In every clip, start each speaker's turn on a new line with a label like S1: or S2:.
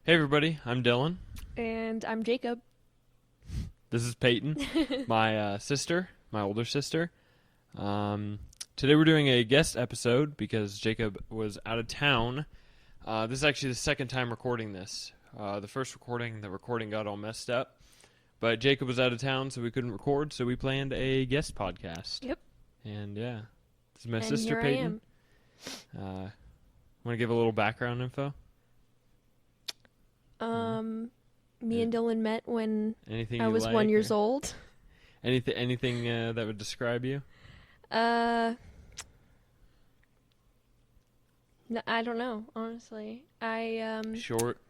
S1: Hey everybody, I'm Dylan.
S2: And I'm Jacob.
S1: This is Payton, my sister, my older sister. Today we're doing a guest episode because Jacob was out of town. This is actually the second time recording this. The first recording, the recording got all messed up. But Jacob was out of town, so we couldn't record, so we planned a guest podcast.
S2: Yep.
S1: And yeah, this is my
S2: And
S1: sister
S2: here
S1: Payton. Want to give a little background info?
S2: Me and Dylan met when
S1: Anything
S2: I
S1: you
S2: was
S1: like,
S2: 1 year
S1: or
S2: old.
S1: Anything that would describe you?
S2: No, I don't know, honestly.
S1: Short,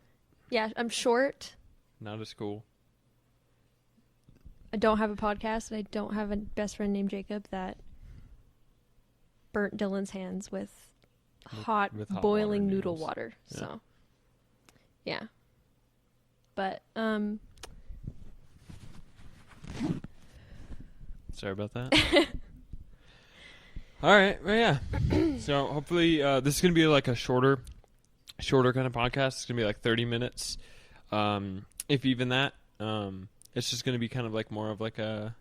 S2: Yeah, I'm short.
S1: not as cool.
S2: I don't have a podcast, and I don't have a best friend named Jacob that burnt Dylan's hands with hot boiling
S1: water
S2: noodle
S1: noodles.
S2: water.
S1: Yeah.
S2: So, yeah. But,
S1: Sorry about that. All right, well, yeah. So hopefully this is gonna be like a shorter kind of podcast. It's gonna be like 30 minutes, if even that. It's just gonna be kind of like more of like a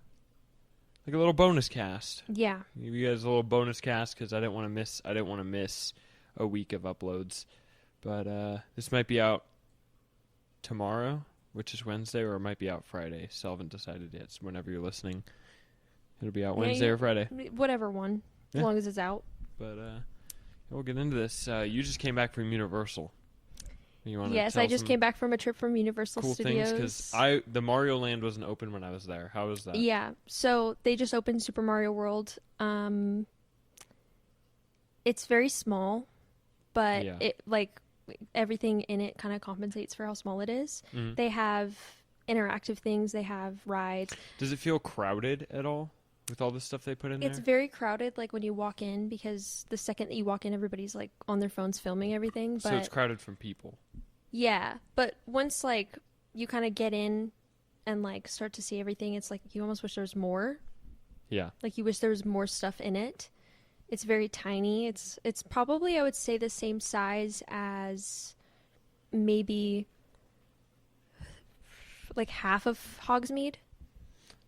S1: little bonus cast.
S2: yeah.
S1: Give you guys a little bonus cast because I didn't want to miss a week of uploads. But this might be out tomorrow, which is Wednesday, or it might be out Friday. Still haven't decided yet. So whenever you're listening, it'll be out Wednesday or Friday.
S2: Whatever one, as long as it's out.
S1: But we'll get into this. You just came back from Universal. You want
S2: Yes, I just came back from a trip from Universal
S1: cool
S2: Studios.
S1: things because the Mario Land wasn't open when I was there. How was that?
S2: Yeah, so they just opened Super Mario World. It's very small, but
S1: Yeah.
S2: it everything in it kind of compensates for how small it is.
S1: Mhm.
S2: They have interactive things. They have rides.
S1: Does it feel crowded at all with all the stuff they put in
S2: It's
S1: there?
S2: very crowded, like when you walk in, because the second that you walk in, everybody's like on their phones filming everything. But
S1: So it's crowded from people.
S2: yeah, but once like you kind of get in and like start to see everything, it's like you almost wish there was more.
S1: Yeah.
S2: Like you wish there was more stuff in it. It's very tiny. It's probably, I would say, the same size as maybe like half of Hogsmeade.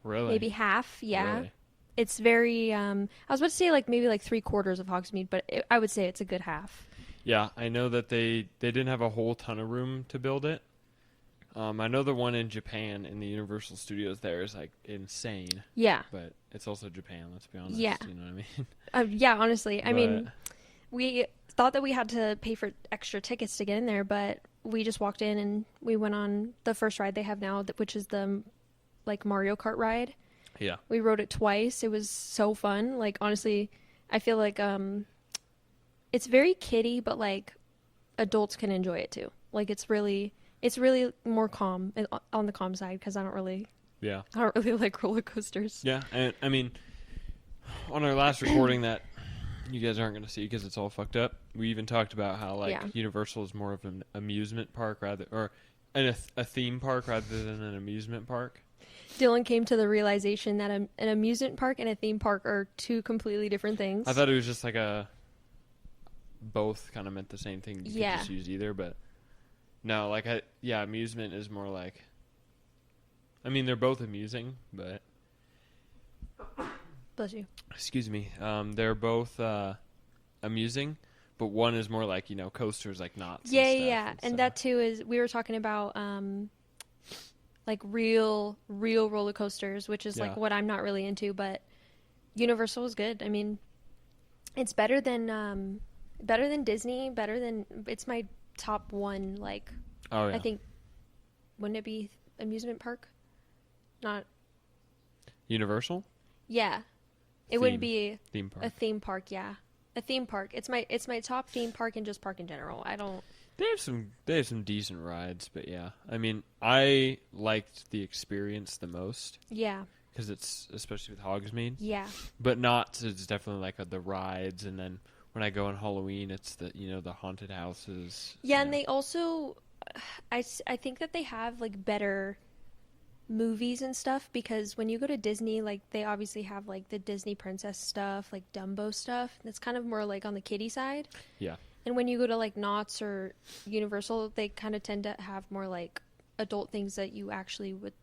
S1: Really?
S2: Maybe half, yeah.
S1: Really?
S2: It's very I was about to say like maybe like 3/4 of Hogsmeade, but I would say it's a good half.
S1: Yeah, I know that they didn't have a whole ton of room to build it. I know the one in Japan in the Universal Studios there is like insane,
S2: Yeah.
S1: but it's also Japan. Let's be honest.
S2: Yeah.
S1: You know what I mean?
S2: Yeah, honestly. I mean,
S1: But-
S2: we thought that we had to pay for extra tickets to get in there, but we just walked in and we went on the first ride they have now, which is the like Mario Kart ride.
S1: Yeah.
S2: We rode it twice. It was so fun. Like honestly, I feel like it's very kiddie, but like adults can enjoy it too. Like it's really more calm on the calm side because I don't really like roller coasters.
S1: Yeah, and I mean, on our last recording that you guys aren't going to see because it's all fucked up, we even talked about how like Universal is more of an amusement park or a theme park rather than an amusement park.
S2: Dylan came to the realization that an amusement park and a theme park are two completely different things.
S1: I thought it was just like both kind of meant the same thing. You could just use either, but no, like amusement is more like, I mean, they're both amusing, but
S2: Bless you.
S1: excuse me, they're both amusing, but one is more like, coasters like knots.
S2: Yeah. And that too is, we were talking about like real roller coasters, which is like what I'm not really into, but Universal is good. I mean, it's better than Disney, it's my top one, like,
S1: Oh, yeah.
S2: I think, wouldn't it be amusement park? Not
S1: Universal?
S2: Yeah. It wouldn't be
S1: theme park.
S2: a theme park, yeah. A theme park. It's my top theme park and just park in general. I don't
S1: They have some decent rides, but yeah. I mean, I liked the experience the most.
S2: Yeah.
S1: Because it's, especially with Hogsmeade.
S2: Yeah.
S1: But it's definitely like the rides, and then when I go on Halloween, it's the haunted houses.
S2: Yeah, and they also, I think that they have like better movies and stuff, because when you go to Disney, like they obviously have like the Disney princess stuff, like Dumbo stuff. That's kind of more like on the kiddie side.
S1: Yeah.
S2: And when you go to like Knott's or Universal, they kind of tend to have more like adult things that you actually would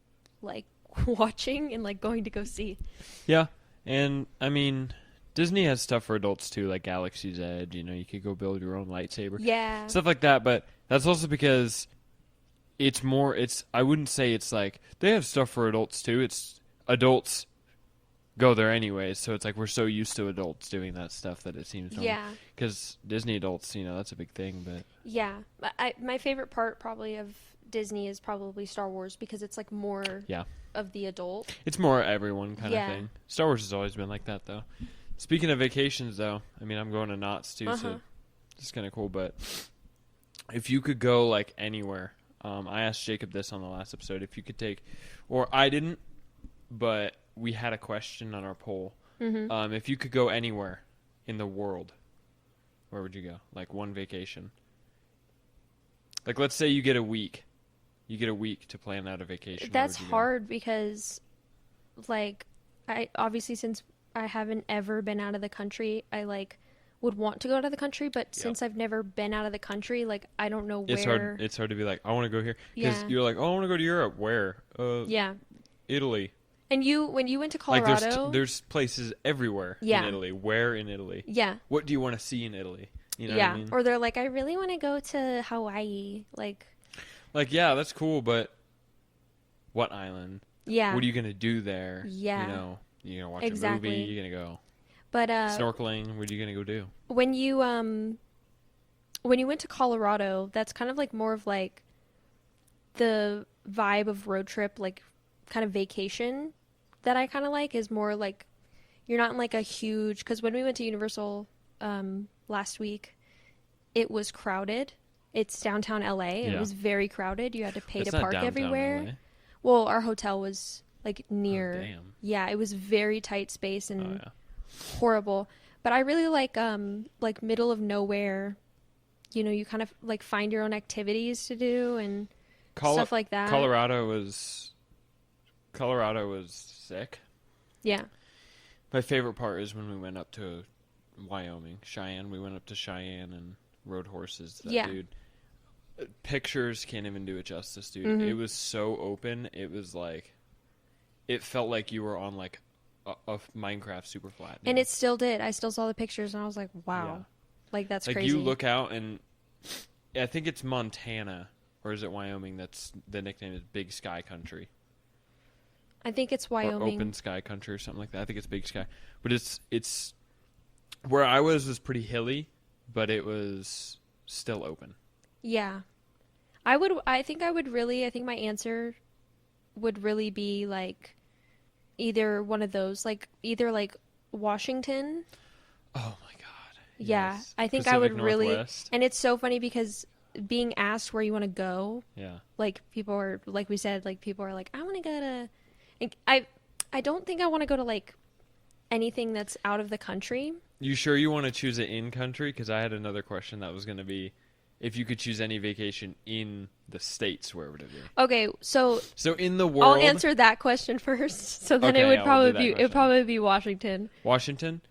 S2: like watching and like going to go see.
S1: Yeah, and I mean, Disney has stuff for adults too, like Galaxy's Edge. You know, you could go build your own lightsaber.
S2: Yeah.
S1: Stuff like that, but that's also because it's more, I wouldn't say it's like, they have stuff for adults too. It's adults go there anyways, so it's like we're so used to adults doing that stuff that it seems normal.
S2: Yeah.
S1: Because Disney adults, you know, that's a big thing, but...
S2: Yeah. My favorite part probably of Disney is probably Star Wars because it's like more of the adult.
S1: It's more everyone kind of thing. Star Wars has always been like that, though. Speaking of vacations, though, I mean, I'm going to Knott's, too, so it's kind of cool, but if you could go, like, anywhere, I asked Jacob this on the last episode, if you could take, or I didn't, but we had a question on our poll. Mm-hmm. If you could go anywhere in the world, where would you go? Like, one vacation. Like, let's say you get a week. You get a week to plan out a vacation.
S2: That's hard because, like, I obviously, since I haven't ever been out of the country, I, like, would want to go out of the country, but since I've never been out of the country, like, I don't know where.
S1: It's hard to be like, I want to go here. Because you're like, oh, I want to go to Europe. Where? Italy.
S2: And when you went to Colorado...
S1: Like, there's places everywhere in Italy. Where in Italy?
S2: Yeah.
S1: What do you want to see in Italy? You know what I mean?
S2: Or they're like, I really want to go to Hawaii. Like,
S1: yeah, that's cool, but what island?
S2: Yeah.
S1: What are you going to do there?
S2: Yeah.
S1: You know, you're going to watch a movie, you're going to go
S2: but
S1: snorkeling, what are you going to go do?
S2: When you went to Colorado, that's kind of like more of like the vibe of road trip, like kind of vacation that I kind of like is more like you're not in like a huge, because when we went to Universal last week, it was crowded. It's downtown LA. It was very crowded. You had to pay to park everywhere.
S1: LA.
S2: Well, our hotel was like near.
S1: Oh, damn.
S2: Yeah, it was very tight space and horrible. But I really like middle of nowhere. You know, you kind of like find your own activities to do and stuff like that.
S1: Colorado was sick.
S2: Yeah.
S1: My favorite part is when we went up to Wyoming, Cheyenne. We went up to Cheyenne and rode horses. Dude, pictures can't even do it justice, dude. Mm-hmm. It was so open. It was like, it felt like you were on like a Minecraft super flat.
S2: And it still did. I still saw the pictures and I was like, wow. Yeah. Like, that's
S1: like
S2: crazy.
S1: You look out and I think it's Montana, or is it Wyoming? That's the nickname is Big Sky Country.
S2: I think it's Wyoming.
S1: Or Open Sky Country or something like that. I think it's Big Sky. But it's where I was pretty hilly, but it was still open.
S2: Yeah. I think my answer would really be like either one of those, like either like Washington.
S1: Oh my God.
S2: Yeah.
S1: Yes.
S2: I think
S1: Pacific
S2: I would
S1: Northwest.
S2: and it's so funny because being asked where you want to go.
S1: Yeah.
S2: Like people are, like we said, like people are like, I want to go to, I don't think I want to go to like anything that's out of the country.
S1: You sure you want to choose it in country? Because I had another question that was going to be, if you could choose any vacation in the States, where would it be?
S2: Okay, so
S1: in the world,
S2: I'll answer that question first. So then it would probably be Washington.
S1: Washington?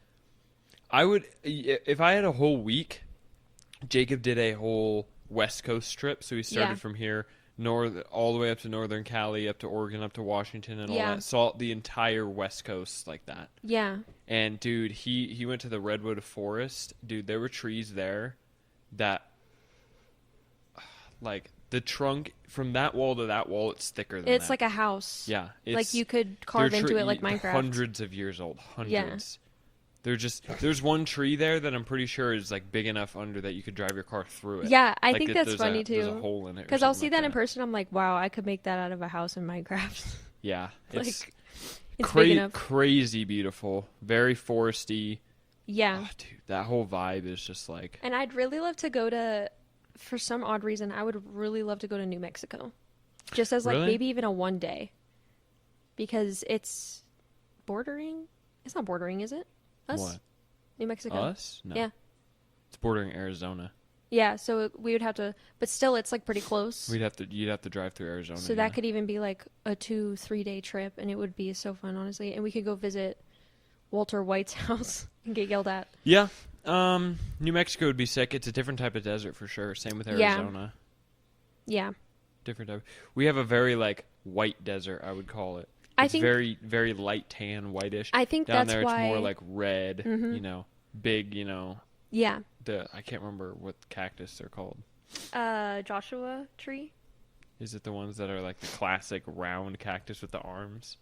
S1: I would, if I had a whole week. Jacob did a whole West Coast trip, so he started from here all the way up to Northern Cali, up to Oregon, up to Washington, and all that. Saw the entire West Coast like that.
S2: Yeah.
S1: And dude, he went to the Redwood Forest. Dude, there were trees there that, like, the trunk from that wall to that wall, it's thicker than
S2: it's like a house.
S1: Yeah.
S2: Like you could carve into it like Minecraft.
S1: Hundreds of years old. Hundreds. Yeah. There's one tree there that I'm pretty sure is like big enough under that you could drive your car through it.
S2: Yeah, I think that's funny too.
S1: There's a hole in it.
S2: Because I'll see that in person. I'm like, wow, I could make that out of a house in Minecraft.
S1: Yeah,
S2: it's big enough.
S1: Crazy beautiful, very foresty.
S2: Yeah,
S1: dude, that whole vibe is just like.
S2: And I'd really love to go to, for some odd reason, I would really love to go to New Mexico, just as like maybe even a one day, because it's bordering. It's not bordering, is it? Us?
S1: What?
S2: New Mexico.
S1: Us? No.
S2: Yeah.
S1: It's bordering Arizona.
S2: Yeah, so we would have to, but still, it's like pretty close.
S1: You'd have to drive through Arizona.
S2: So that could even be like a 2-3 day trip, and it would be so fun, honestly. And we could go visit Walter White's house and get yelled at.
S1: Yeah, New Mexico would be sick. It's a different type of desert for sure. Same with Arizona.
S2: Yeah.
S1: Different type. We have a very like white desert, I would call it.
S2: I
S1: It's
S2: think
S1: very, very light tan, whitish.
S2: I think
S1: Down
S2: that's
S1: there,
S2: why
S1: it's more like red.
S2: Mhm.
S1: You know, big. You know,
S2: Yeah.
S1: I can't remember what cactus they're called.
S2: Joshua tree.
S1: Is it the ones that are like the classic round cactus with the arms?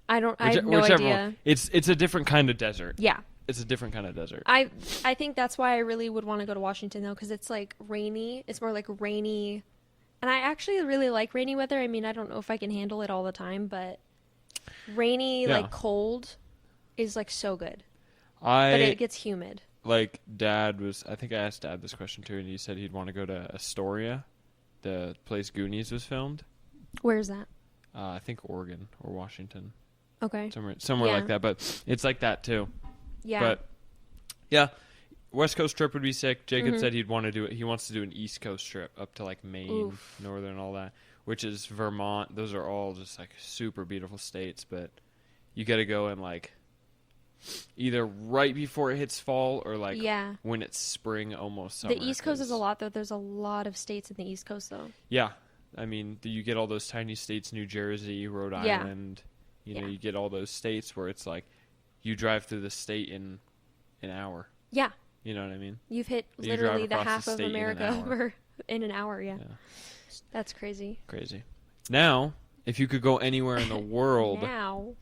S2: I have no idea.
S1: One. It's a different kind of desert.
S2: Yeah.
S1: It's a different kind of desert.
S2: I think that's why I really would want to go to Washington though, because it's like rainy. It's more like rainy, and I actually really like rainy weather. I mean, I don't know if I can handle it all the time, but rainy like cold is like so good. But it gets humid.
S1: Like Dad was. I think I asked Dad this question too, and he said he'd want to go to Astoria, the place Goonies was filmed.
S2: Where's that?
S1: I think Oregon or Washington.
S2: Okay.
S1: Somewhere like that, but it's like that too.
S2: Yeah.
S1: But yeah, West Coast trip would be sick. Jacob said he'd want to do it. He wants to do an East Coast trip up to like Maine, northern, all that, which is Vermont. Those are all just like super beautiful states, but you got to go in like either right before it hits fall or like when it's spring, almost summer.
S2: The East Coast is a lot though. There's a lot of states in the East Coast though.
S1: Yeah. I mean, you get all those tiny states, New Jersey, Rhode Island. You know, you get all those states where it's like you drive through the state in an hour.
S2: Yeah.
S1: You know what I mean?
S2: You've hit literally the half of America over in an hour, yeah. That's crazy.
S1: Crazy. Now, if you could go anywhere in the world.
S2: Now.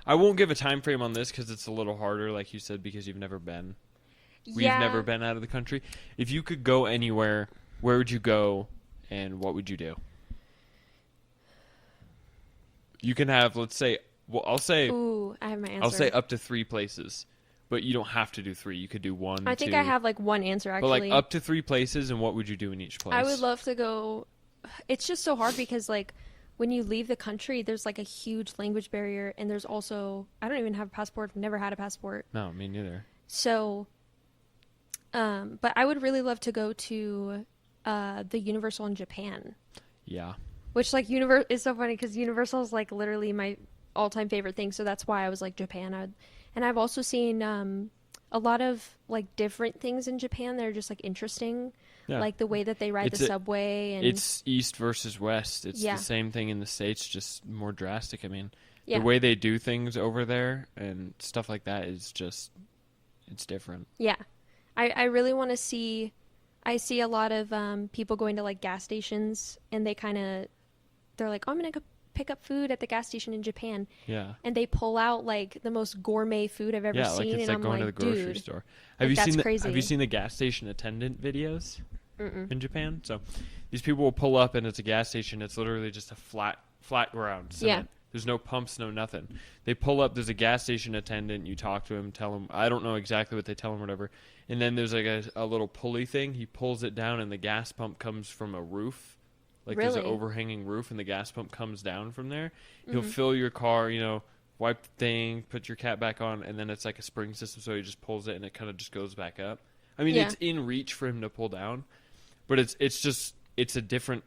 S1: I won't give a time frame on this because it's a little harder, like you said, because you've never been. We've never been out of the country. If you could go anywhere, where would you go and what would you do? You can have, let's say, I'll say.
S2: Ooh, I have my answer.
S1: I'll say up to 3 places, but you don't have to do 3. You could do 1,
S2: I think
S1: 2.
S2: I have like one answer actually.
S1: But like up to 3 places, and what would you do in each place?
S2: I would love to go. It's just so hard because like when you leave the country, there's like a huge language barrier, and there's also I don't even have a passport. I've never had a passport.
S1: No, me neither.
S2: So, but I would really love to go to the Universal in Japan.
S1: Yeah.
S2: Which like is so funny because Universal is like literally my all-time favorite thing, so that's why I was like Japan. And I've also seen a lot of like different things in Japan that are just like interesting, like the way that they ride the subway. And
S1: it's East versus West. It's the same thing in the States, just more drastic. I mean, the way they do things over there and stuff like that is just it's different.
S2: Yeah, I really want to see. I see a lot of people going to like gas stations, and they're like, oh, I'm gonna go pick up food at the gas station in Japan. Yeah. And they pull out like the most gourmet food I've ever seen.
S1: Yeah, like it's like going to the grocery store. Have you seen the gas station attendant videos in Japan? So these people will pull up and it's a gas station. It's literally just a flat ground. Cement. Yeah. There's no pumps, no nothing. They pull up. There's a gas station attendant. You talk to him, tell him. I don't know exactly what they tell him, whatever. And then there's like a little pulley thing. He pulls it down, and the gas pump comes from a roof. Like there's an overhanging roof, and the gas pump comes down from there. He'll fill your car, wipe the thing, put your cap back on, and then it's like a spring system, so he just pulls it, and it kind of just goes back up. I mean, it's in reach for him to pull down, but it's a different.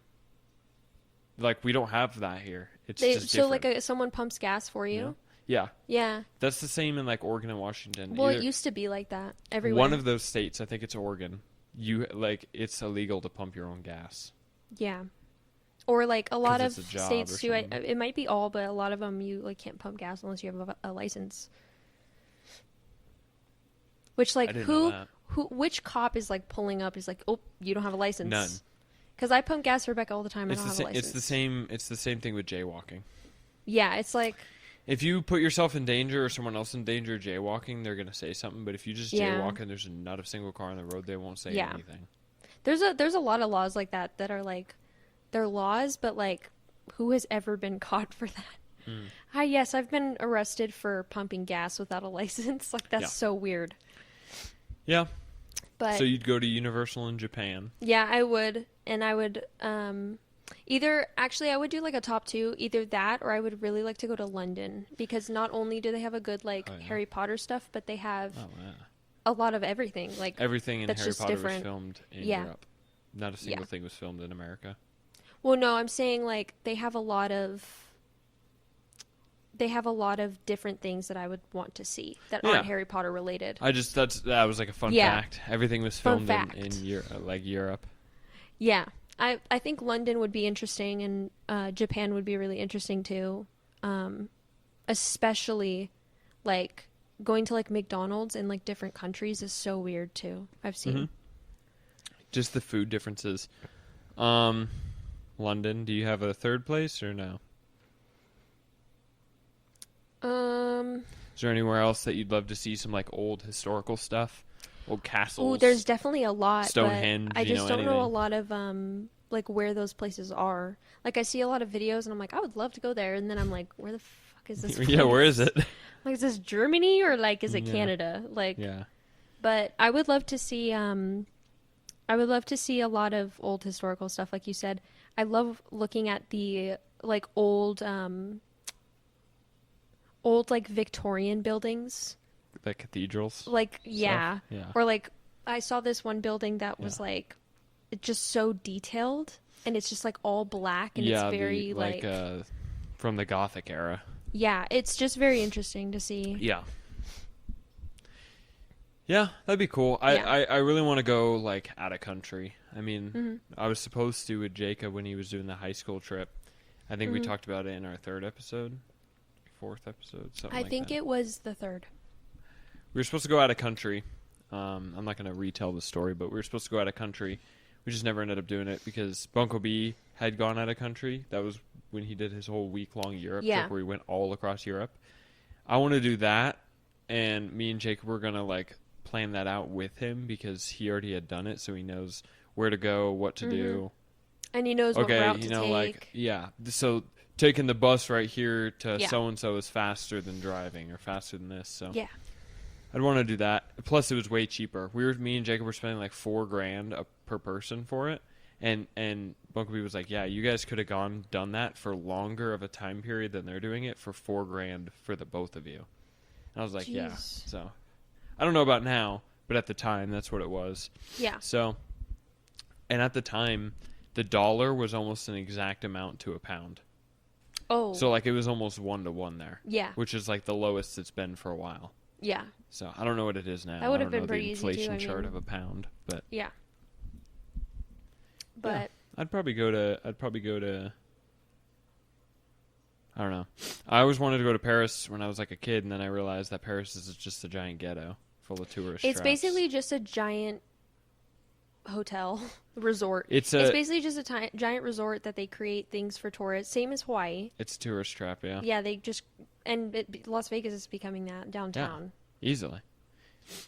S1: Like we don't have that here. It's just different.
S2: So like someone pumps gas for you.
S1: Yeah.
S2: Yeah.
S1: That's the same in like Oregon and Washington.
S2: Well, it used to be like that everywhere.
S1: One of those states, I think it's Oregon. It's illegal to pump your own gas.
S2: Yeah. Or like a lot of states too. It might be all, but a lot of them you like can't pump gas unless you have a license. Which like which cop is like pulling up? Is like, oh, you don't have a license.
S1: None.
S2: Because I pump gas for Rebecca all the time. I don't have a license.
S1: It's the same thing with jaywalking.
S2: Yeah, it's like
S1: if you put yourself in danger or someone else in danger jaywalking, they're gonna say something. But if you just jaywalk and there's not a single car on the road, they won't say anything. There's
S2: a lot of laws like that are like. They're laws, but like, who has ever been caught for that? Hi, yes, I've been arrested for pumping gas without a license. Like, that's so weird.
S1: Yeah.
S2: But
S1: so you'd go to Universal in Japan?
S2: Yeah, I would. And I would I would do like a top 2, either that or I would really like to go to London because not only do they have a good like Harry Potter stuff, but they have a lot of everything. Like
S1: everything in Harry Potter was filmed in Europe. Not a single thing was filmed in America.
S2: Well, no, I'm saying, like, they have a lot of they have a lot of different things that I would want to see that aren't Harry Potter related.
S1: That was like a fun fact. Everything was filmed in Europe.
S2: Yeah. I think London would be interesting, and Japan would be really interesting too. Especially like going to like McDonald's in like different countries is so weird too. I've seen
S1: just the food differences. London, do you have a third place or no? Is there anywhere else that you'd love to see some like old historical stuff? Old castles?
S2: Oh, there's definitely a lot.
S1: Stonehenge,
S2: I just don't
S1: anything.
S2: know a lot of like where those places are. Like I see a lot of videos and I'm like, I would love to go there, and then I'm like, where the fuck is this place?
S1: Yeah, where is it?
S2: Like, is this Germany or like is it Canada? Like,
S1: yeah.
S2: But I would love to see a lot of old historical stuff, like you said. I love looking at the like old like Victorian buildings.
S1: Like cathedrals?
S2: Like, yeah.
S1: Stuff? Yeah.
S2: Or like, I saw this one building that was like, it's just so detailed, and it's just like all black, and it's very like
S1: from the Gothic era.
S2: Yeah, it's just very interesting to see.
S1: Yeah. Yeah, that'd be cool. I really want to go like out of country. I mean, I was supposed to with Jacob when he was doing the high school trip. I think we talked about it in our fourth episode, something
S2: I think it was the third.
S1: We were supposed to go out of country. I'm not going to retell the story, but we were supposed to go out of country. We just never ended up doing it because Bunko B had gone out of country. That was when he did his whole week-long Europe trip where he went all across Europe. I want to do that, and me and Jacob were going to like plan that out with him because he already had done it, so he knows where to go, what to do.
S2: And he knows what route to take.
S1: Like, so taking the bus right here to so-and-so is faster than driving or faster than this. So
S2: yeah.
S1: I'd want to do that. Plus, it was way cheaper. Me and Jacob were spending like $4,000 per person for it, and Bunkleby was like, "Yeah, you guys could have done that for longer of a time period than they're doing it for $4,000 for the both of you." And I was like,
S2: Jeez.
S1: "Yeah." So I don't know about now, but at the time, that's what it was.
S2: Yeah.
S1: So, and at the time, the dollar was almost an exact amount to a pound.
S2: Oh.
S1: So like it was almost 1-to-1 there.
S2: Yeah.
S1: Which is like the lowest it's been for a while.
S2: Yeah.
S1: So I don't know what it is now.
S2: That would have
S1: been
S2: been pretty easy too.
S1: inflation chart of a pound, but
S2: yeah. But
S1: yeah, I'd probably go to. I don't know. I always wanted to go to Paris when I was like a kid, and then I realized that Paris is just a giant ghetto full of tourists.
S2: It's basically just a giant hotel resort.
S1: It's
S2: basically just a giant resort that they create things for tourists. Same as Hawaii.
S1: It's a tourist trap, yeah.
S2: Yeah, they just Las Vegas is becoming that downtown.
S1: Yeah, easily.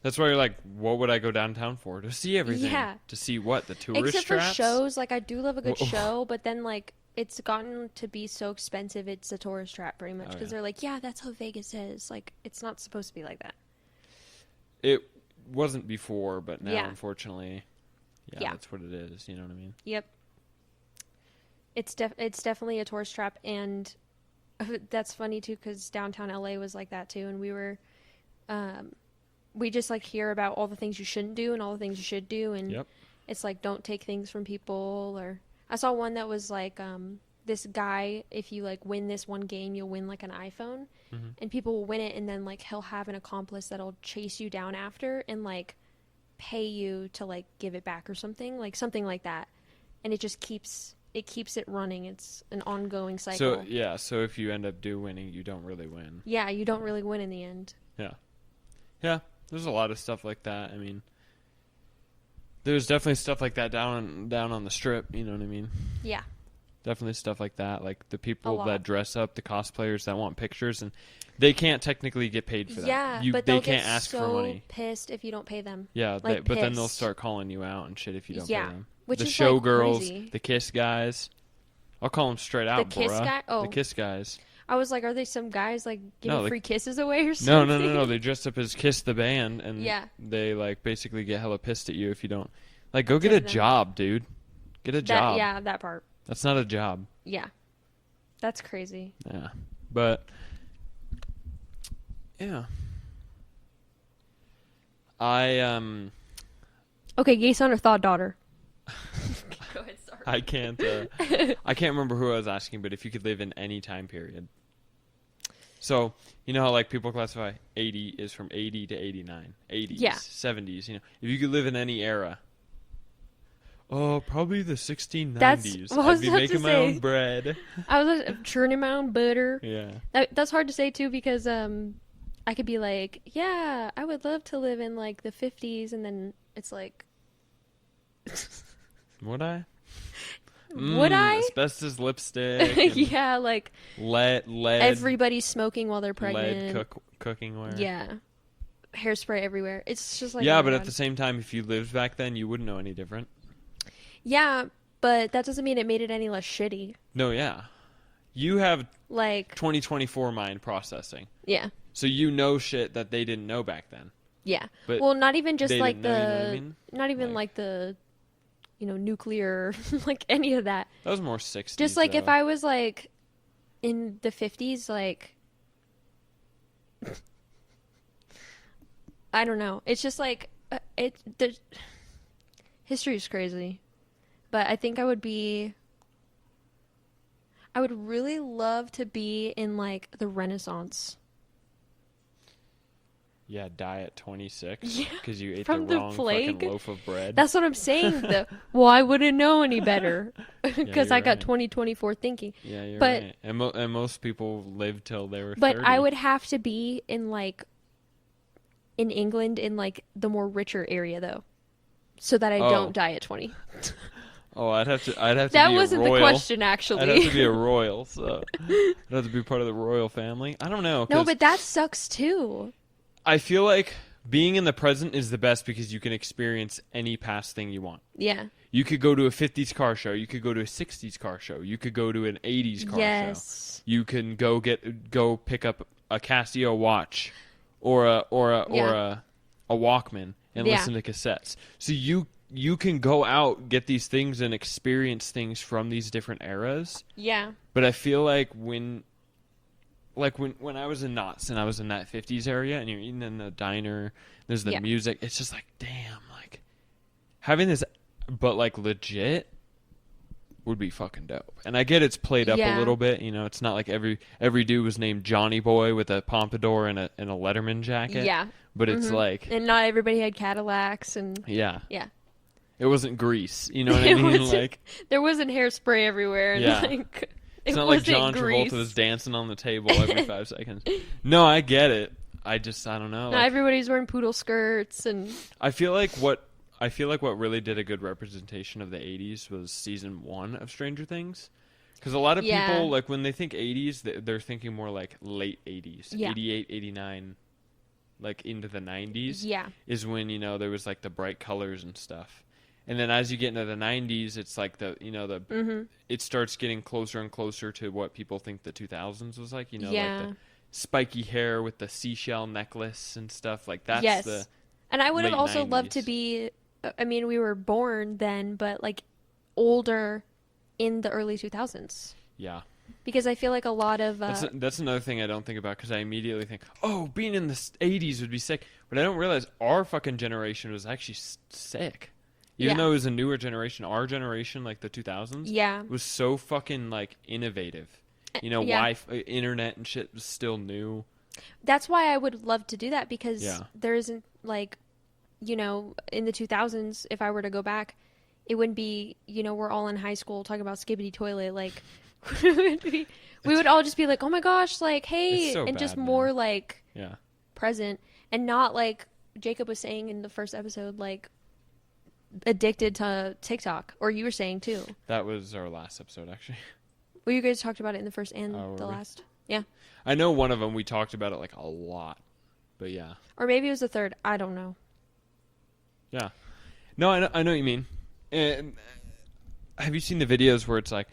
S1: That's why you're like, what would I go downtown for? To see everything.
S2: Yeah.
S1: To see what? The tourist
S2: Except
S1: traps?
S2: for shows. Like, I do love a good show, but then, like, it's gotten to be so expensive, it's a tourist trap pretty much. Because they're like, yeah, that's how Vegas is. Like, it's not supposed to be like that.
S1: It wasn't before, but now, unfortunately, that's what it is. You know what I mean?
S2: Yep. It's definitely a tourist trap, and that's funny, too, because downtown LA was like that, too, and we were... we just like hear about all the things you shouldn't do and all the things you should do, and it's like, don't take things from people. Or I saw one that was like, this guy, if you like win this one game, you'll win like an iPhone, and people will win it, and then like he'll have an accomplice that'll chase you down after and like pay you to like give it back or something like that, and it just keeps it running. It's an ongoing cycle.
S1: So if you end up winning, you don't really win.
S2: Yeah, you don't really win in the end.
S1: Yeah, there's a lot of stuff like that. I mean, there's definitely stuff like that down on the strip. You know what I mean?
S2: Yeah.
S1: Definitely stuff like that. Like the people that dress up, the cosplayers that want pictures, and they can't technically get paid for that.
S2: Yeah, but
S1: they
S2: they'll
S1: can't
S2: get
S1: ask
S2: so
S1: for money.
S2: Pissed if you don't pay them.
S1: Yeah,
S2: like,
S1: but then they'll start calling you out and shit if you don't pay them.
S2: Which
S1: the
S2: is
S1: showgirls,
S2: like crazy.
S1: The kiss guys. I'll call them straight out,
S2: the kiss guy? Oh.
S1: The kiss guys.
S2: I was like, are they some guys like giving free kisses away or something?
S1: No. They dressed up as Kiss the band, and they like basically get hella pissed at you if you don't. Like, go get a job, dude. Get a job.
S2: Yeah, that part.
S1: That's not a job.
S2: Yeah, that's crazy.
S1: Yeah, but yeah,
S2: Okay, gay son or thought daughter? Go ahead, sorry.
S1: I can't remember who I was asking, but if you could live in any time period. So, you know how like people classify 80 is from 80 to 89, 80s,
S2: Yeah.
S1: 70s, you know. If you could live in any era, oh, probably the 1690s.
S2: That's what I
S1: I'd
S2: was
S1: be
S2: about to
S1: making my own
S2: say.
S1: bread.
S2: I was churning my own butter.
S1: Yeah.
S2: That's hard to say too because I could be like, yeah, I would love to live in like the 50s, and then it's like,
S1: Would I?
S2: would I?
S1: Asbestos lipstick. And
S2: Yeah, like
S1: lead.
S2: everybody's smoking while they're pregnant.
S1: Lead cooking wear.
S2: Yeah, hairspray everywhere. It's just like,
S1: yeah,
S2: oh my
S1: but
S2: God.
S1: at the same time, if you lived back then, you wouldn't know any different.
S2: Yeah, but that doesn't mean it made it any less shitty.
S1: No, yeah. You have
S2: Like,
S1: 2024 mind processing.
S2: yeah.
S1: So you know shit that they didn't know back then.
S2: Yeah.
S1: But
S2: well, not even just
S1: they
S2: like
S1: didn't know, you know what I mean?
S2: not even like the, nuclear, like any of that.
S1: That was more 60s.
S2: Just like if
S1: though.
S2: I was like in the 50s, like, I don't know. It's just like, history is crazy. But I think I would really love to be in like the Renaissance.
S1: Yeah, die at 26
S2: Yeah,
S1: because you ate
S2: from
S1: the
S2: the
S1: wrong
S2: plague.
S1: fucking loaf of bread.
S2: That's what I'm saying. Well, I wouldn't know any better because
S1: you're
S2: I got
S1: right.
S2: 2024 thinking.
S1: Yeah, you're
S2: But-
S1: right. And most people lived till they were
S2: But
S1: 30.
S2: I would have to be in like in England in like the more richer area though, so that I
S1: Oh.
S2: don't die at 20.
S1: Oh, I'd have to
S2: That
S1: be
S2: wasn't
S1: a royal.
S2: the question
S1: I'd have
S2: actually.
S1: to be a royal, so I'd have to be part of the royal family. I don't know.
S2: No,
S1: 'cause
S2: but that sucks too.
S1: I feel like being in the present is the best because you can experience any past thing you want.
S2: Yeah.
S1: You could go to a 50s car show. You could go to a 60s car show. You could go to an 80s car show.
S2: Yes.
S1: You can go pick up a Casio watch or a Walkman and
S2: Yeah.
S1: listen to cassettes. So you can go out, get these things and experience things from these different eras.
S2: Yeah.
S1: But I feel like when I was in Knott's and I was in that 50s area and you're eating in the diner, there's the
S2: Yeah.
S1: music, it's just like, damn, like having this but like legit would be fucking dope. And I get it's played up
S2: Yeah.
S1: a little bit, it's not like every dude was named Johnny Boy with a pompadour and a Letterman jacket.
S2: Yeah.
S1: But it's like
S2: And not everybody had Cadillacs and
S1: yeah.
S2: yeah.
S1: It wasn't Grease, you know what I
S2: It
S1: mean?
S2: wasn't-
S1: Like
S2: There wasn't hairspray everywhere and
S1: Yeah.
S2: like
S1: it's
S2: it
S1: not like
S2: wasn't
S1: John
S2: grease.
S1: Travolta was dancing on the table every 5 seconds. No, I get it. I don't know.
S2: Not
S1: Like,
S2: everybody's wearing poodle skirts and
S1: I feel like what really did a good representation of the 80s was season 1 of Stranger Things. Because a lot of
S2: Yeah.
S1: people, like, when they think 80s, they're thinking more like late 80s.
S2: Yeah.
S1: 88, 89, like, into the 90s
S2: yeah.
S1: is when, there was, like, the bright colors and stuff. And then as you get into the 90s, it's like it starts getting closer and closer to what people think the 2000s was like.
S2: Yeah.
S1: Like the spiky hair with the seashell necklace and stuff. Like, that's
S2: Yes.
S1: the...
S2: And I would have
S1: late
S2: also loved to
S1: 90s.
S2: be, I mean, we were born then, but like older in the early 2000s.
S1: Yeah.
S2: Because I feel like a lot of.
S1: That's another thing I don't think about because I immediately think, oh, being in the 80s would be sick. But I don't realize our fucking generation was actually sick. Even
S2: Yeah.
S1: though it was a newer generation, our generation, like the 2000s,
S2: Yeah.
S1: was so fucking like innovative.
S2: Yeah.
S1: Wi-Fi, internet and shit was still new.
S2: That's why I would love to do that because
S1: Yeah.
S2: there isn't like, in the 2000s, if I were to go back, it wouldn't be, we're all in high school talking about Skibbity Toilet. Like, we would all just be like, oh my gosh, like, hey,
S1: It's so
S2: and just
S1: bad,
S2: more
S1: man.
S2: like
S1: Yeah.
S2: present and not like Jacob was saying in the first episode, like addicted to TikTok, or you were saying too.
S1: That was our last episode, actually.
S2: Well, you guys talked about it in the first and
S1: Oh,
S2: the
S1: were we?
S2: last. Yeah.
S1: I know one of them we talked about it like a lot. But yeah.
S2: Or maybe it was the third. I don't know.
S1: Yeah. No, I know what you mean. And have you seen the videos where it's like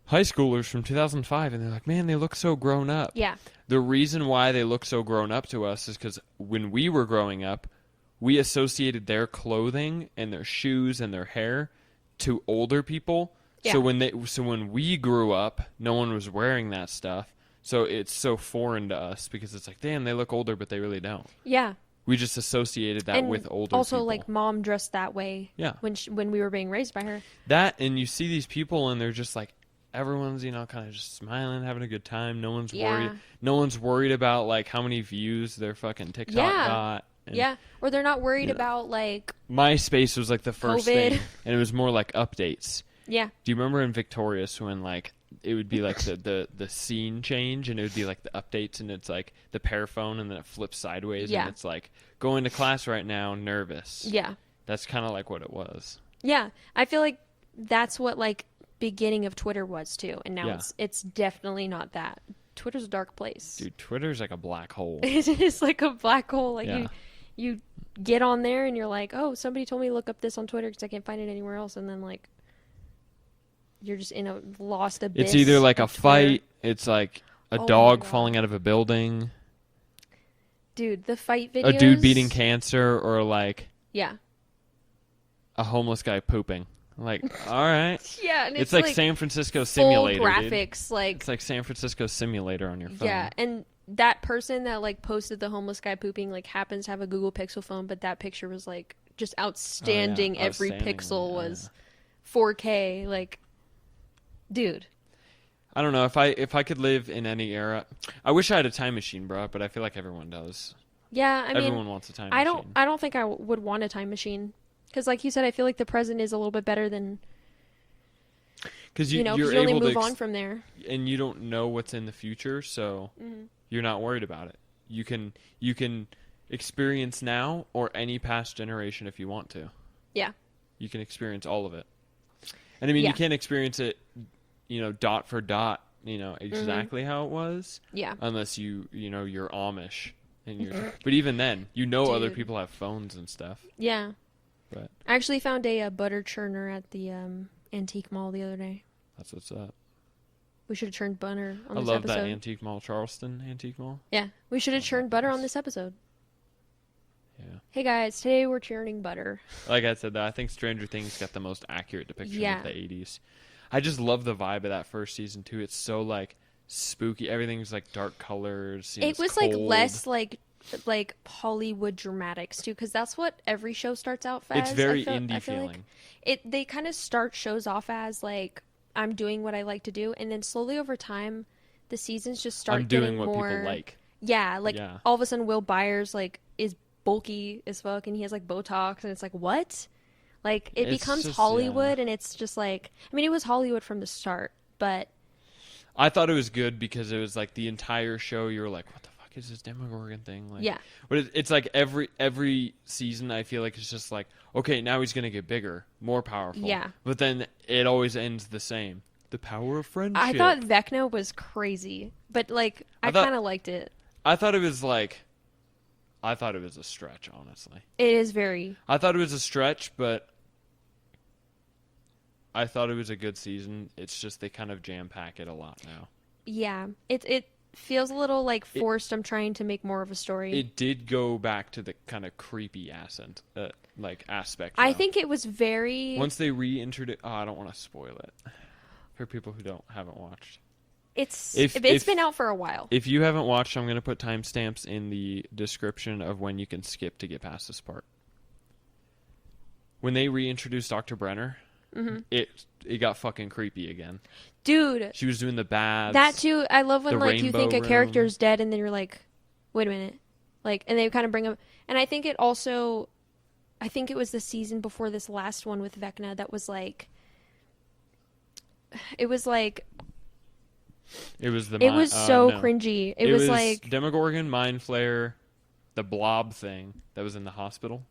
S1: high schoolers from 2005 and they're like, man, they look so grown up.
S2: Yeah.
S1: The reason why they look so grown up to us is because when we were growing up, we associated their clothing and their shoes and their hair to older people.
S2: Yeah.
S1: So when we grew up, no one was wearing that stuff. So it's so foreign to us because it's like, damn, they look older, but they really don't.
S2: Yeah.
S1: We just associated that
S2: And
S1: with older
S2: also,
S1: people.
S2: like, mom dressed that way.
S1: Yeah.
S2: When we were being raised by her.
S1: That, and you see these people and they're just like everyone's, kind of just smiling, having a good time. No one's
S2: Yeah.
S1: worried. No one's worried about like how many views their fucking TikTok got. And,
S2: yeah. Or they're not worried about like
S1: MySpace was like the first
S2: COVID.
S1: thing, and it was more like updates.
S2: Yeah.
S1: Do you remember in Victorious when like it would be like the scene change, and it would be like the updates, and it's like the pair phone, and then it flips sideways,
S2: Yeah.
S1: and it's like going to class right now, nervous.
S2: Yeah.
S1: That's kind of like what it was.
S2: Yeah. I feel like that's what like beginning of Twitter was too, and now it's definitely not that. Twitter's a dark place.
S1: Dude, Twitter's like a black hole.
S2: It is like a black hole. Like you get on there and you're like, oh, somebody told me to look up this on Twitter because I can't find it anywhere else, and then like you're just in a lost abyss.
S1: It's either like a
S2: Twitter.
S1: fight. It's like a dog falling out of a building.
S2: Dude, the fight videos.
S1: A dude beating cancer, or like
S2: yeah,
S1: a homeless guy pooping. Like, all right.
S2: Yeah, and
S1: it's like San Francisco
S2: full
S1: Simulator.
S2: graphics,
S1: dude.
S2: like
S1: it's like San Francisco Simulator on your phone.
S2: Yeah, and that person that like posted the homeless guy pooping like happens to have a Google Pixel phone, but that picture was like just outstanding. Every pixel was 4K. Like, dude.
S1: I don't know if I could live in any era. I wish I had a time machine, bro, but I feel like everyone does.
S2: Yeah, I mean,
S1: everyone wants a time machine.
S2: I don't think I would want a time machine. Because, like you said, I feel like the present is a little bit better than... Because you only move on from there.
S1: And you don't know what's in the future, so you're not worried about it. You can experience now or any past generation if you want to.
S2: Yeah.
S1: You can experience all of it. And, I mean, you can't experience it, dot for dot, exactly how it was.
S2: Yeah.
S1: Unless you're Amish. But even then, other people have phones and stuff.
S2: Yeah.
S1: But
S2: I actually found a butter churner at the antique mall the other day.
S1: That's what's up.
S2: We should have churned butter on this episode.
S1: I love that antique mall, Charleston antique mall.
S2: Yeah, we should have churned butter on this episode.
S1: Yeah.
S2: Hey guys, today we're churning butter.
S1: Like I said, I think Stranger Things got the most accurate depiction of the 80s. I just love the vibe of that first season too. It's so like spooky. Everything's like dark colors.
S2: It was
S1: cold.
S2: like less like Hollywood dramatics too, because that's what every show starts out as.
S1: It's very indie feeling.
S2: Like they kind of start shows off as like I'm doing what I like to do, and then slowly over time, the seasons just start getting more. I'm doing what people like. Yeah, all of a sudden Will Byers like is bulky as fuck, and he has like Botox, and it's like what? Like it becomes just, Hollywood, and it's just like I mean it was Hollywood from the start, but
S1: I thought it was good because it was like the entire show. You were like, what the is this Demogorgon thing? Like,
S2: yeah.
S1: But it's like every season I feel like it's just like, okay, now he's going to get bigger, more powerful.
S2: Yeah.
S1: But then it always ends the same. The power of friendship.
S2: I thought Vecna was crazy, but like I kind of liked it.
S1: I thought it was a stretch, honestly.
S2: It is very.
S1: I thought it was a stretch, but I thought it was a good season. It's just they kind of jam-pack it a lot now.
S2: Yeah. It feels a little like forced. I'm trying to make more of a story.
S1: It did go back to the kind of creepy aspect.
S2: I think it was very.
S1: Once they reintroduced, I don't want to spoil it for people who haven't watched.
S2: It's been out for a while.
S1: If you haven't watched, I'm going to put timestamps in the description of when you can skip to get past this part. When they reintroduced Dr. Brenner, it got fucking creepy again.
S2: Dude.
S1: She was doing the baths.
S2: That too. I love when like you think a character's dead and then you're like, wait a minute. Like, and they kind of bring up, and I think it was the season before this last one with Vecna that was like, it was so cringy. It was like
S1: Demogorgon, Mind Flayer, the blob thing that was in the hospital.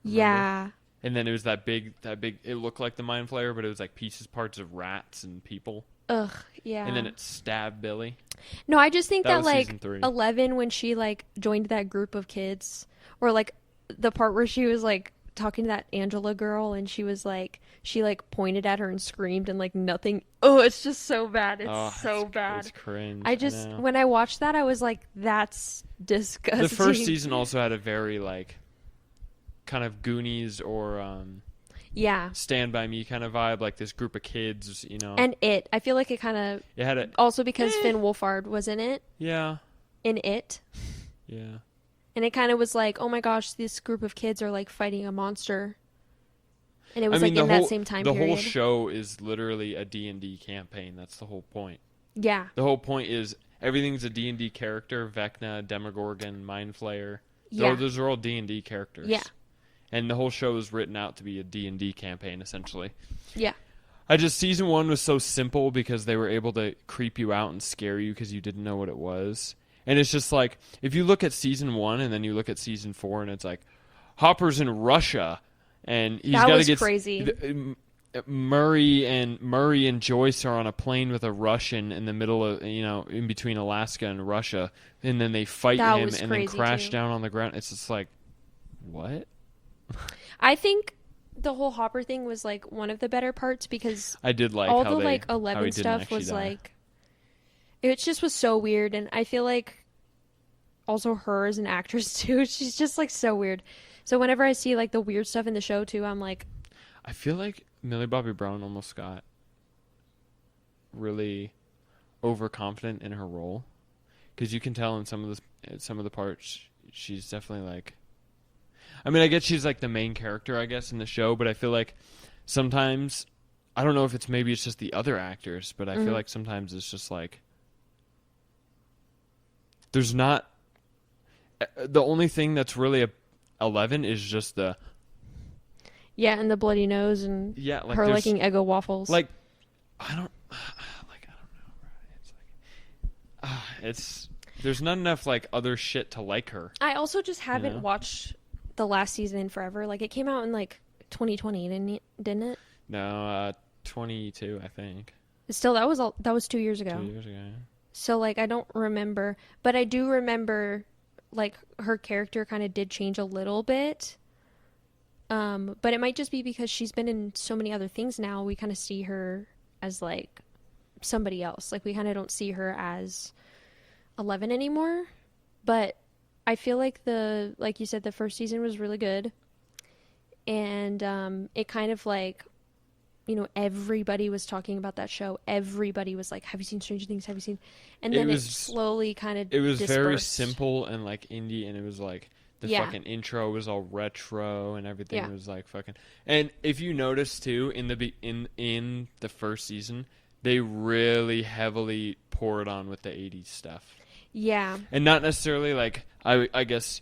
S1: Remember?
S2: Yeah.
S1: And then it was that big, it looked like the Mind Flayer, but it was like parts of rats and people.
S2: Ugh, yeah.
S1: And then it stabbed Billy.
S2: No, I just think that like
S1: 3.
S2: 11, when she like joined that group of kids, or like the part where she was like talking to that Angela girl and she was like, she like pointed at her and screamed and like nothing. Oh, it's just so bad. It's so bad.
S1: It's cringe.
S2: When I watched that, I was like, that's disgusting.
S1: The first season also had a very like kind of Goonies or Stand By Me kind of vibe, like this group of kids,
S2: And I feel like it kind of... It had also because Finn Wolfhard was in it.
S1: Yeah.
S2: In it.
S1: Yeah.
S2: And it kind of was like, oh my gosh, this group of kids are like fighting a monster. And it was like in that same time period.
S1: The whole show is literally a D&D campaign. That's the whole point.
S2: Yeah.
S1: The whole point is everything's a D&D character. Vecna, Demogorgon, Mind Flayer.
S2: Yeah.
S1: Those are all D&D characters.
S2: Yeah.
S1: And the whole show is written out to be a D&D campaign, essentially.
S2: Yeah.
S1: Season 1 was so simple because they were able to creep you out and scare you because you didn't know what it was. And it's just like, if you look at Season 1 and then you look at Season 4 and it's like, Hopper's in Russia and he's got to get...
S2: crazy.
S1: Murray and Joyce are on a plane with a Russian in the middle of, in between Alaska and Russia. And then they fight him and then crash down on the ground. It's just like, what?
S2: I think the whole Hopper thing was like one of the better parts because
S1: I did like
S2: all
S1: how
S2: the
S1: they,
S2: like 11 stuff was like, it just was so weird. And I feel like also her as an actress too, she's just like so weird. So whenever I see like the weird stuff in the show too, I'm like,
S1: I feel like Millie Bobby Brown almost got really overconfident in her role because you can tell in some of the parts she's definitely like, I mean, I guess she's like the main character, I guess, in the show, but I feel like sometimes, I don't know if maybe it's just the other actors, but I feel like sometimes it's just like, there's not, the only thing that's really 11 is just the...
S2: Yeah, and the bloody nose and her liking Eggo waffles.
S1: Like, I don't know. It's there's not enough like other shit to like her.
S2: I also just haven't watched the last season in forever. Like it came out in like 2020, didn't it?
S1: No, 22, I think.
S2: Still, that was 2 years ago.
S1: 2 years ago. Yeah.
S2: So like I don't remember, but I do remember like her character kind of did change a little bit. But it might just be because she's been in so many other things now. We kind of see her as like somebody else. Like we kind of don't see her as 11 anymore. But I feel like like you said, the first season was really good. And it kind of like, everybody was talking about that show. Everybody was like, have you seen Stranger Things? Have you seen? And then it slowly kind of dispersed.
S1: Very simple and like indie, and it was like, the fucking intro was all retro and everything was like fucking. And if you notice too, in the first season, they really heavily poured on with the 80s stuff.
S2: Yeah. And
S1: not necessarily like I guess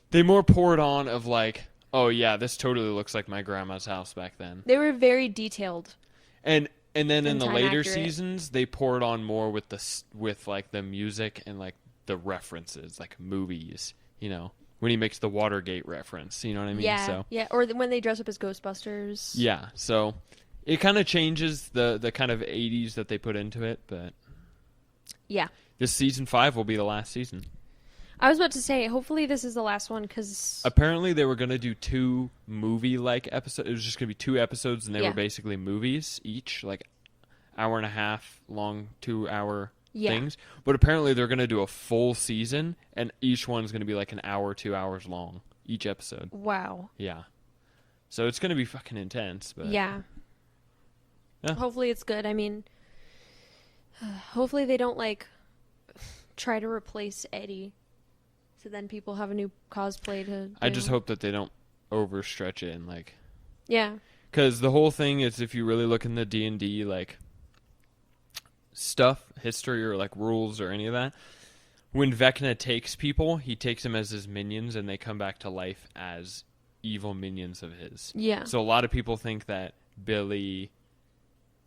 S1: they more poured on of like, oh yeah, this totally looks like my grandma's house back then.
S2: They were very detailed.
S1: And then in the later seasons, they poured on more with like the music and like the references, like movies, when he makes the Watergate reference, you know what I mean?
S2: Yeah, yeah. Or when they dress up as Ghostbusters.
S1: Yeah, so it kind of changes the kind of 80s that they put into it, but...
S2: Yeah.
S1: This season 5 will be the last season.
S2: I was about to say, hopefully this is the last one, because...
S1: Apparently they were going to do 2 movie-like episodes. It was just going to be 2 episodes, and they were basically movies each, like hour and a half long, 2-hour... things, but apparently they're going to do a full season, and each one's going to be like an hour, 2 hours long, each episode.
S2: Wow.
S1: Yeah. So it's going to be fucking intense, but...
S2: Yeah. Hopefully it's good. I mean, hopefully they don't, like, try to replace Eddie, so then people have a new cosplay to do.
S1: I just hope that they don't overstretch it and, like...
S2: Yeah.
S1: Because the whole thing is, if you really look in the D&D, like... stuff, history, or like rules or any of that, when Vecna takes people, he takes them as his minions, and they come back to life as evil minions of his.
S2: Yeah.
S1: So a lot of people think that Billy,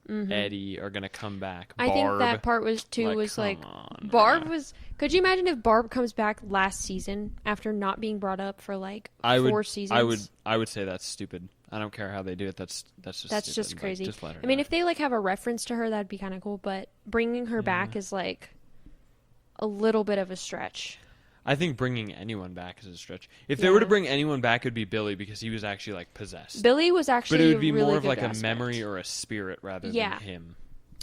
S1: Eddie are gonna come back.
S2: I think that part was Barb was. Could you imagine if Barb comes back last season after not being brought up for like 4 seasons?
S1: I would say that's stupid. I don't care how they do it. That's
S2: just crazy.
S1: Just let her
S2: I mean, if they like have a reference to her, that'd be kind of cool. But bringing her back is like a little bit of a stretch.
S1: I think bringing anyone back is a stretch. If they were to bring anyone back, it'd be Billy, because he was actually like possessed.
S2: Billy was actually,
S1: but it would be
S2: really
S1: more of like
S2: aspect.
S1: a memory or a spirit rather than him.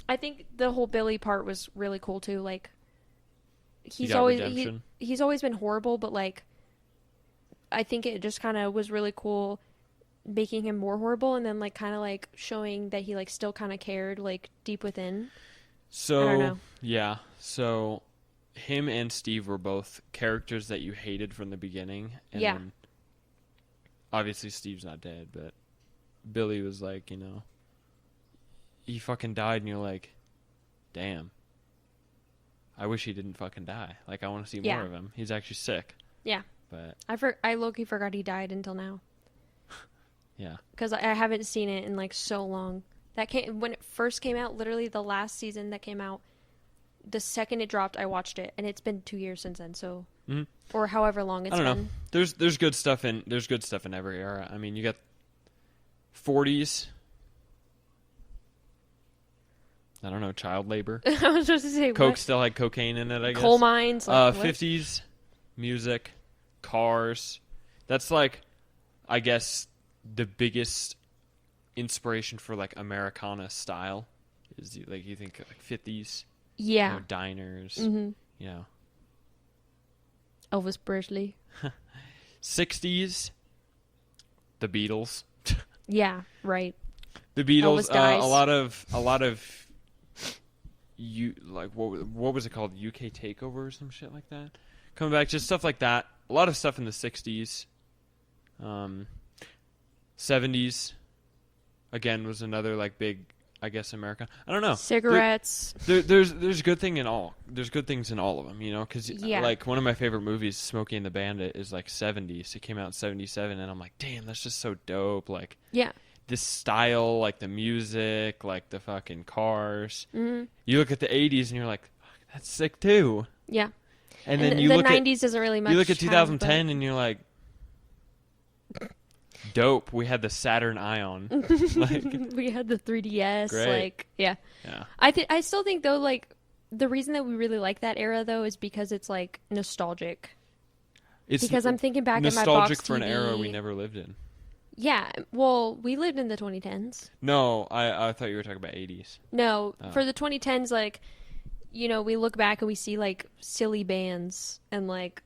S2: I think the whole Billy part was really cool too. Like he's always been horrible, but like I think it just kind of was really cool making him more horrible, and then like kind of like showing that he like still kind of cared like deep within.
S1: So
S2: I don't know.
S1: Yeah, so him and Steve were both characters that you hated from the beginning, and then obviously Steve's not dead, but Billy was like, he fucking died, and you're like, damn. I wish he didn't fucking die. Like, I want to see more of him. He's actually sick.
S2: Yeah.
S1: But
S2: I low-key forgot he died until now.
S1: Yeah.
S2: Because I haven't seen it in, like, so long. When it first came out, literally the last season that came out, the second it dropped, I watched it. And it's been 2 years since then, so... Mm-hmm. Or however long it's been. I don't know.
S1: There's good stuff in every era. I mean, you got 40s... I don't know, child labor.
S2: I was just to say,
S1: Coke
S2: what?
S1: Still had cocaine in it, I guess.
S2: Coal mines. Like,
S1: 50s, music, cars. That's like, I guess, the biggest inspiration for like Americana style is like you think like 50s.
S2: Yeah.
S1: Diners.
S2: Mm-hmm. Elvis Presley.
S1: 60s, the Beatles.
S2: Yeah, right.
S1: The Beatles. A lot of. What was it called? UK Takeover or some shit like that. Coming back, just stuff like that. A lot of stuff in the 60s, 70s. Again, was another like big, I guess, America. I don't know.
S2: Cigarettes.
S1: There's good thing in all. There's good things in all of them, because like one of my favorite movies, Smokey and the Bandit, is like 70s. It came out in 77, and I'm like, damn, that's just so dope. Like,
S2: yeah.
S1: This style, like the music, like the fucking cars.
S2: Mm-hmm.
S1: You look at the 80s and you're like, that's sick too.
S2: Yeah.
S1: And then you
S2: the
S1: look
S2: 90s doesn't really much.
S1: You look at 2010 and you're like, dope. We had the Saturn Ion. Like,
S2: we had the 3DS.
S1: Great.
S2: Like, yeah. I still think though, like the reason that we really like that era though is because it's like nostalgic. Because I'm thinking back at my box
S1: nostalgic for
S2: TV.
S1: An era we never lived in.
S2: Yeah, well, we lived in the 2010s.
S1: No, I thought you were talking about 80s.
S2: No, for the 2010s, like, we look back and we see, like, silly bands and, like,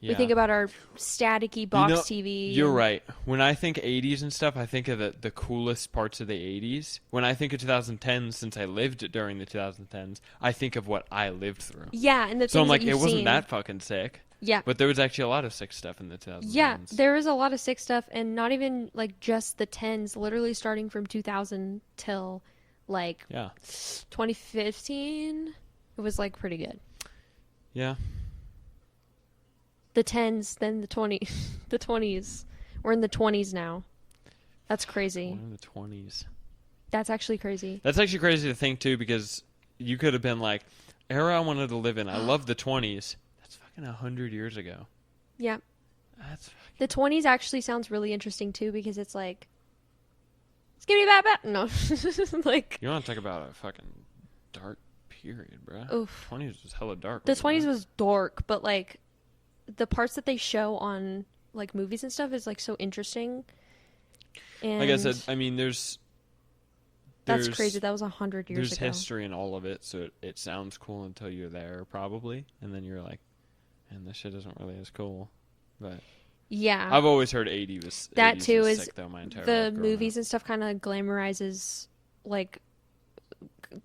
S2: we think about our staticky box TV.
S1: You're right. When I think 80s and stuff, I think of the coolest parts of the 80s. When I think of 2010s, since I lived during the 2010s, I think of what I lived through.
S2: Yeah, and the things
S1: So I'm like,
S2: that you've
S1: it wasn't
S2: seen.
S1: that fucking sick.
S2: Yeah.
S1: But there was actually a lot of sick stuff in the 2010s.
S2: Yeah, there is a lot of sick stuff, and not even, like, just the 10s, literally starting from 2000 till, like, 2015. It was, like, pretty good.
S1: Yeah.
S2: The 10s, then the 20s. The 20s. We're in the 20s now. That's crazy.
S1: We're in the 20s.
S2: That's actually crazy.
S1: That's actually crazy to think, too, because you could have been like, era I wanted to live in. I love the 20s. 100 years ago.
S2: Yeah.
S1: That's
S2: the 20s actually sounds really interesting too because it's like skibbity bap bap. No. Like
S1: you want to talk about a fucking dark period, bro.
S2: Oof.
S1: 20s was hella dark.
S2: The 20s was dark, but like the parts that they show on like movies and stuff is like so interesting. And
S1: like I said, I mean
S2: that's crazy. That was 100 years ago.
S1: There's history in all of it, so it sounds cool until you're there probably, and then you're like, and this shit isn't really as cool, but
S2: yeah,
S1: I've always heard 80s was
S2: that
S1: 80s
S2: too
S1: was
S2: is
S1: sick, though, my entire
S2: the
S1: life
S2: movies
S1: up.
S2: And stuff kind of glamorizes like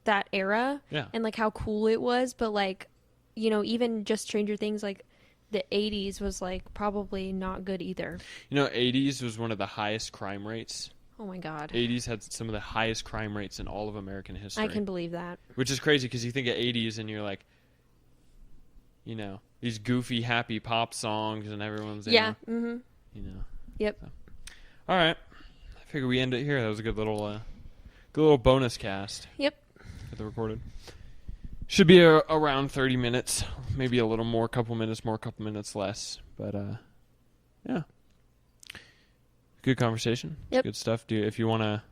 S2: that era, and like how cool it was, but like even just Stranger Things, like the 80s was like probably not good either.
S1: 80s was one of the highest crime rates.
S2: Oh my god.
S1: 80s had some of the highest crime rates in all of American history.
S2: I can believe that.
S1: Which is crazy because you think of 80s and you're like, these goofy, happy pop songs and everyone's
S2: yeah. Mm-hmm. Yep.
S1: So. All right. I figure we end it here. That was a good little bonus cast.
S2: Yep.
S1: Get the recorded. Should be around 30 minutes, maybe a little more, couple minutes more, couple minutes less. But yeah. Good conversation.
S2: Yep.
S1: Good stuff. If you want to,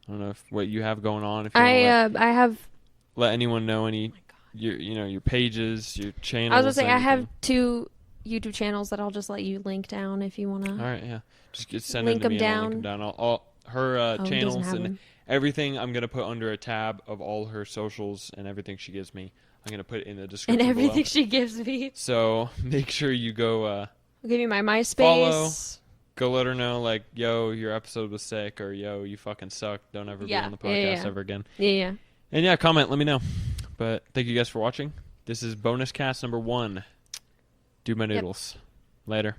S1: I don't know what you have going on. If you
S2: I have
S1: let anyone know any your pages, your channels.
S2: I was gonna say I have 2 YouTube channels that I'll just let you link down if you want to.
S1: All right, yeah. Just send
S2: link
S1: them to me.
S2: down.
S1: I'll link them down. All her channels and
S2: them.
S1: everything. I'm gonna put under a tab of all her socials and everything she gives me. I'm gonna put it in the description.
S2: And everything
S1: below.
S2: she gives me.
S1: So make sure you go.
S2: I'll give you my MySpace.
S1: Follow. Go let her know, like, yo, your episode was sick, or yo, you fucking suck. Don't ever be on the podcast ever again.
S2: Yeah.
S1: And yeah, comment. Let me know. But thank you guys for watching. This is bonus cast number 1. Do my noodles. Later.